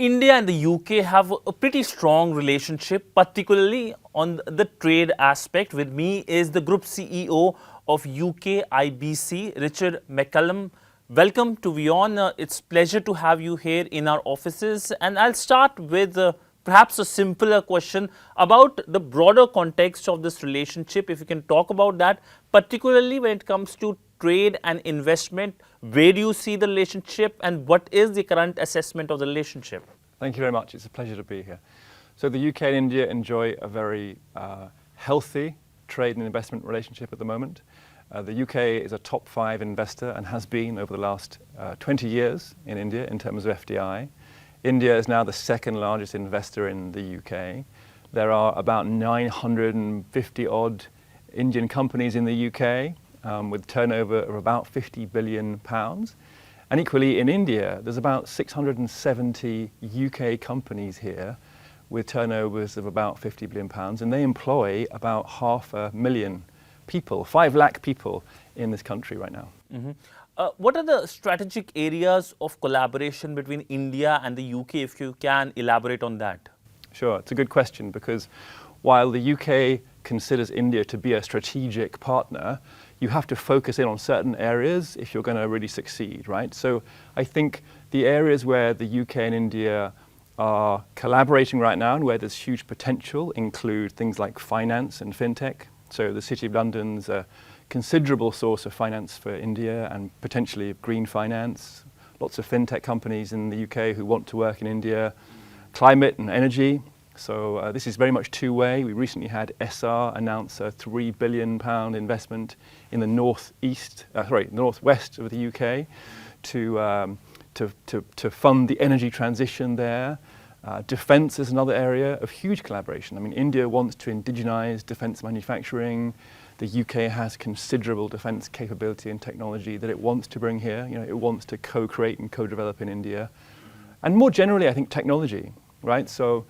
India and the UK have a pretty strong relationship, particularly on the trade aspect. With me is the Group CEO of UK IBC, Richard McCallum. Welcome to WION. It's pleasure to have you here in our offices. And I'll start with perhaps a simpler question about the broader context of this relationship. If you can talk about that, particularly when it comes to trade and investment, where do you see the relationship and what is the current assessment of the relationship? Thank you very much. It's a pleasure to be here. So the UK and India enjoy a very healthy trade and investment relationship at the moment. The UK is a top 5 investor and has been over the last 20 years in India in terms of FDI. India is now the second largest investor in the UK. There are about 950 odd Indian companies in the UK with turnover of about £50 billion. And equally in India, there's about 670 UK companies here with turnovers of about £50 billion, and they employ about 500,000 people, 5 lakh people in this country right now. What are the strategic areas of collaboration between India and the UK, if you can elaborate on that? Sure, it's a good question because while the UK considers India to be a strategic partner, you have to focus in on certain areas if you're going to really succeed, right? So I think the areas where the UK and India are collaborating right now and where there's huge potential include things like finance and fintech. So the City of London's a considerable source of finance for India and potentially green finance. Lots of fintech companies in the UK who want to work in India. Climate and energy. So this is very much two-way. We recently had Essar announce a £3 billion investment in the northwest of the UK to fund the energy transition there. Defence is another area of huge collaboration. I mean, India wants to indigenize defence manufacturing. The UK has considerable defence capability and technology that it wants to bring here. You know, it wants to co-create and co-develop in India. And more generally, I think technology, right? So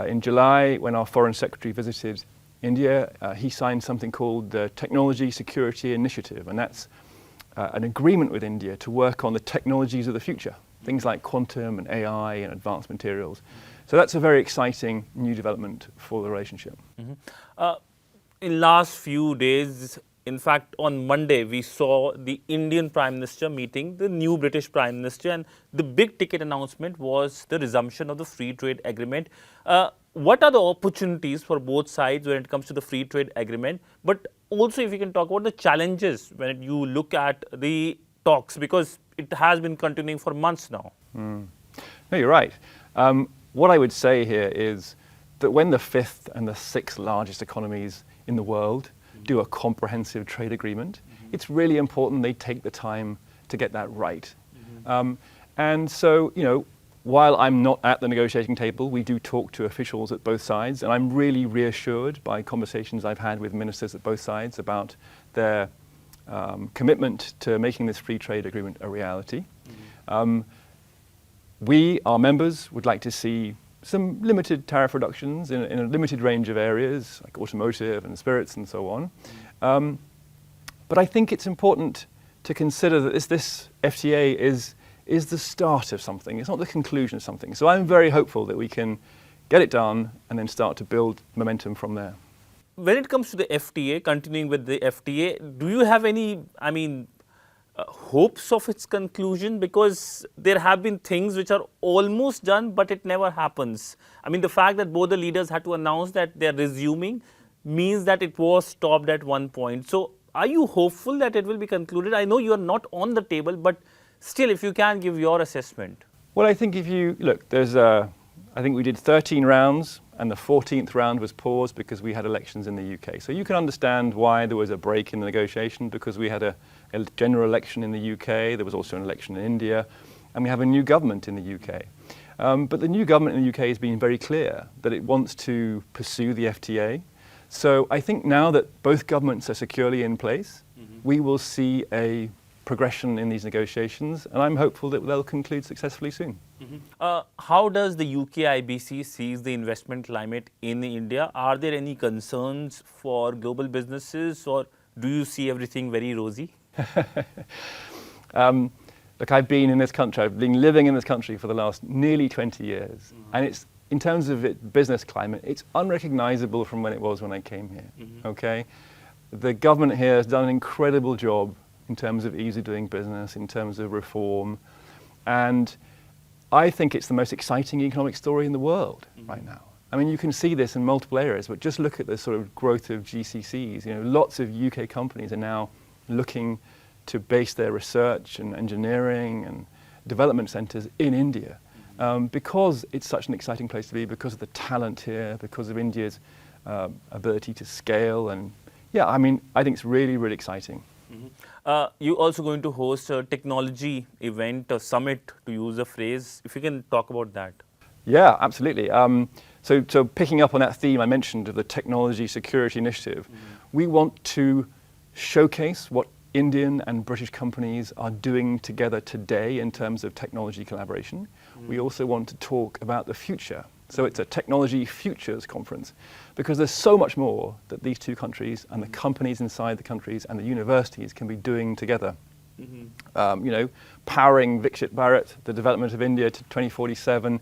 in July, when our Foreign Secretary visited India, he signed something called the Technology Security Initiative, and that's an agreement with India to work on the technologies of the future, things like quantum and AI and advanced materials. So that's a very exciting new development for the relationship. In last few days, in fact, on Monday, we saw the Indian Prime Minister meeting the new British Prime Minister, and the big ticket announcement was the resumption of the free trade agreement. What are the opportunities for both sides when it comes to the free trade agreement? But also, if you can talk about the challenges when you look at the talks, because it has been continuing for months now. No, you're right. What I would say here is that when the 5th and the 6th largest economies in the world do a comprehensive trade agreement, it's really important they take the time to get that right. And so, you know, while I'm not at the negotiating table, we do talk to officials at both sides, and I'm really reassured by conversations I've had with ministers at both sides about their commitment to making this free trade agreement a reality. We, our members, would like to see some limited tariff reductions in a limited range of areas, like automotive and spirits and so on. But I think it's important to consider that this FTA is the start of something. It's not the conclusion of something. So I'm very hopeful that we can get it done and then start to build momentum from there. When it comes to the FTA, continuing with the FTA, do you have any, hopes of its conclusion? Because there have been things which are almost done, but it never happens. I mean, the fact that both the leaders had to announce that they're resuming means that it was stopped at one point. So are you hopeful that it will be concluded? I know you are not on the table, but still, if you can give your assessment. Well, I think if you look, I think we did 13 rounds, and the 14th round was paused because we had elections in the UK. So you can understand why there was a break in the negotiation, because we had a general election in the UK, there was also an election in India, and we have a new government in the UK. But the new government in the UK has been very clear that it wants to pursue the FTA. So I think now that both governments are securely in place, we will see a progression in these negotiations, and I'm hopeful that they'll conclude successfully soon. How does the UK IBC sees the investment climate in India? Are there any concerns for global businesses, or do you see everything very rosy? The look, I've been in this country, I've been living in this country for the last nearly 20 years. And it's, in terms of business climate, it's unrecognizable from when it was when I came here, okay? The government here has done an incredible job in terms of easy doing business, in terms of reform. And I think it's the most exciting economic story in the world right now. I mean, you can see this in multiple areas, but just look at the sort of growth of GCCs. You know, lots of UK companies are now looking to base their research and engineering and development centres in India because it's such an exciting place to be, because of the talent here, because of India's ability to scale. And yeah, I mean, I think it's really, really exciting. You're also going to host a technology event, a summit, to use a phrase. If you can talk about that. Yeah, absolutely. So picking up on that theme I mentioned of the Technology Security Initiative, we want to showcase what Indian and British companies are doing together today in terms of technology collaboration. We also want to talk about the future. So it's a Technology Futures Conference, because there's so much more that these two countries and the companies inside the countries and the universities can be doing together. You know, powering Viksit Bharat, the development of India to 2047.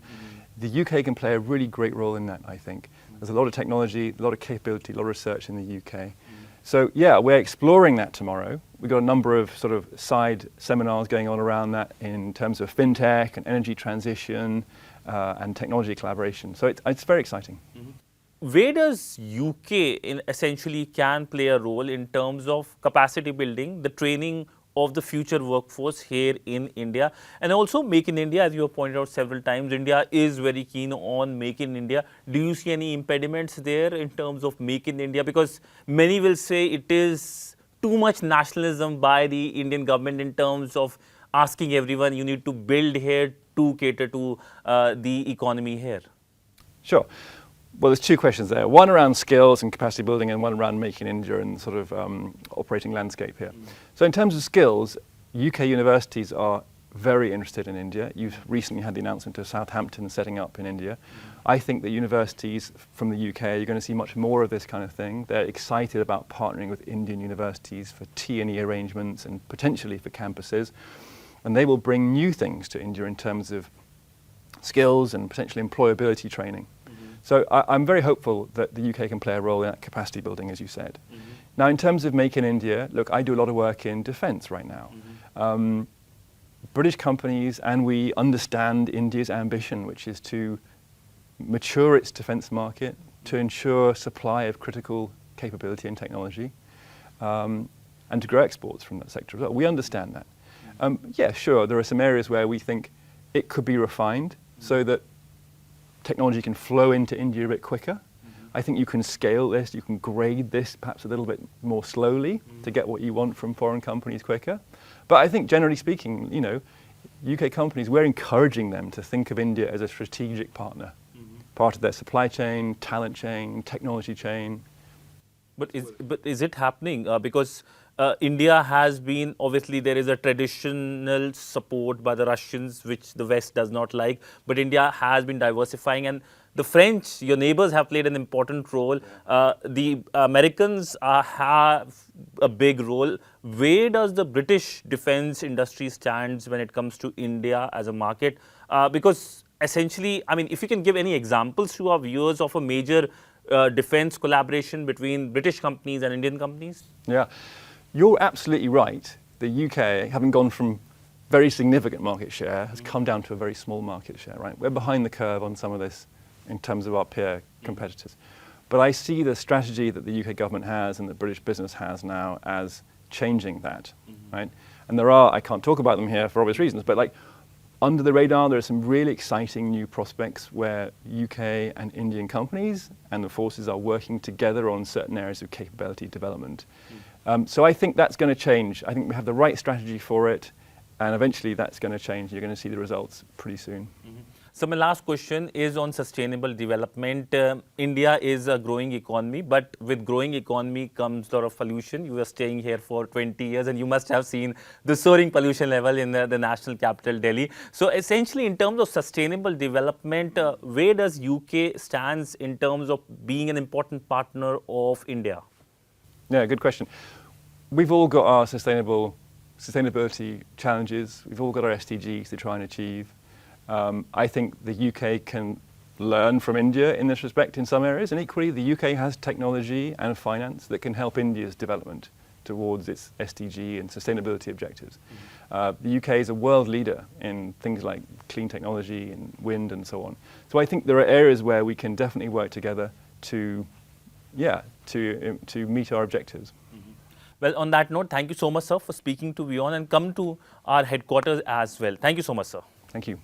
The UK can play a really great role in that, I think. There's a lot of technology, a lot of capability, a lot of research in the UK. So yeah, we're exploring that tomorrow. We've got a number of sort of side seminars going on around that in terms of fintech and energy transition and technology collaboration. So it's very exciting. Where does UK essentially can play a role in terms of capacity building, the training of the future workforce here in India, and also Make in India? As you have pointed out several times, India is very keen on Make in India. Do you see any impediments there in terms of Make in India? Because many will say it is too much nationalism by the Indian government in terms of asking everyone, you need to build here to cater to the economy here. Sure. Well, there's two questions there. One around skills and capacity building, and one around Making India and sort of operating landscape here. So in terms of skills, UK universities are very interested in India. You've recently had the announcement of Southampton setting up in India. I think that universities from the UK, you're going to see much more of this kind of thing. They're excited about partnering with Indian universities for T&E arrangements and potentially for campuses. And they will bring new things to India in terms of skills and potentially employability training. So I'm very hopeful that the UK can play a role in that capacity building, as you said. Now, in terms of Make in India, look, I do a lot of work in defence right now. British companies and we understand India's ambition, which is to mature its defence market, to ensure supply of critical capability and technology, and to grow exports from that sector as well. We understand that. Yeah, sure, there are some areas where we think it could be refined so that technology can flow into India a bit quicker. I think you can scale this, you can grade this perhaps a little bit more slowly to get what you want from foreign companies quicker. But I think generally speaking, you know, UK companies, we're encouraging them to think of India as a strategic partner, part of their supply chain, talent chain, technology chain. But is it happening? Because India has been, obviously there is a traditional support by the Russians, which the West does not like, but India has been diversifying, and the French, your neighbors, have played an important role. The Americans have a big role. Where does the British defense industry stand when it comes to India as a market? Because essentially, I mean, if you can give any examples to our viewers of a major defense collaboration between British companies and Indian companies? Yeah. You're absolutely right. The UK, having gone from very significant market share, has come down to a very small market share, right? We're behind the curve on some of this in terms of our peer competitors. But I see the strategy that the UK government has and the British business has now as changing that, right? And there are, I can't talk about them here for obvious reasons, but like under the radar, there are some really exciting new prospects where UK and Indian companies and the forces are working together on certain areas of capability development. So I think that's going to change. I think we have the right strategy for it, and eventually that's going to change. You're going to see the results pretty soon. So my last question is on sustainable development. India is a growing economy, but with growing economy comes a lot of pollution. You are staying here for 20 years and you must have seen the soaring pollution level in the national capital, Delhi. So essentially, in terms of sustainable development, where does UK stands in terms of being an important partner of India? Yeah, good question. We've all got our sustainable sustainability challenges. We've all got our SDGs to try and achieve. I think the UK can learn from India in this respect in some areas, and equally the UK has technology and finance that can help India's development towards its SDG and sustainability objectives. The UK is a world leader in things like clean technology and wind and so on. So I think there are areas where we can definitely work together to meet our objectives. Well, on that note, thank you so much, sir, for speaking to WION and come to our headquarters as well. Thank you so much, sir. Thank you.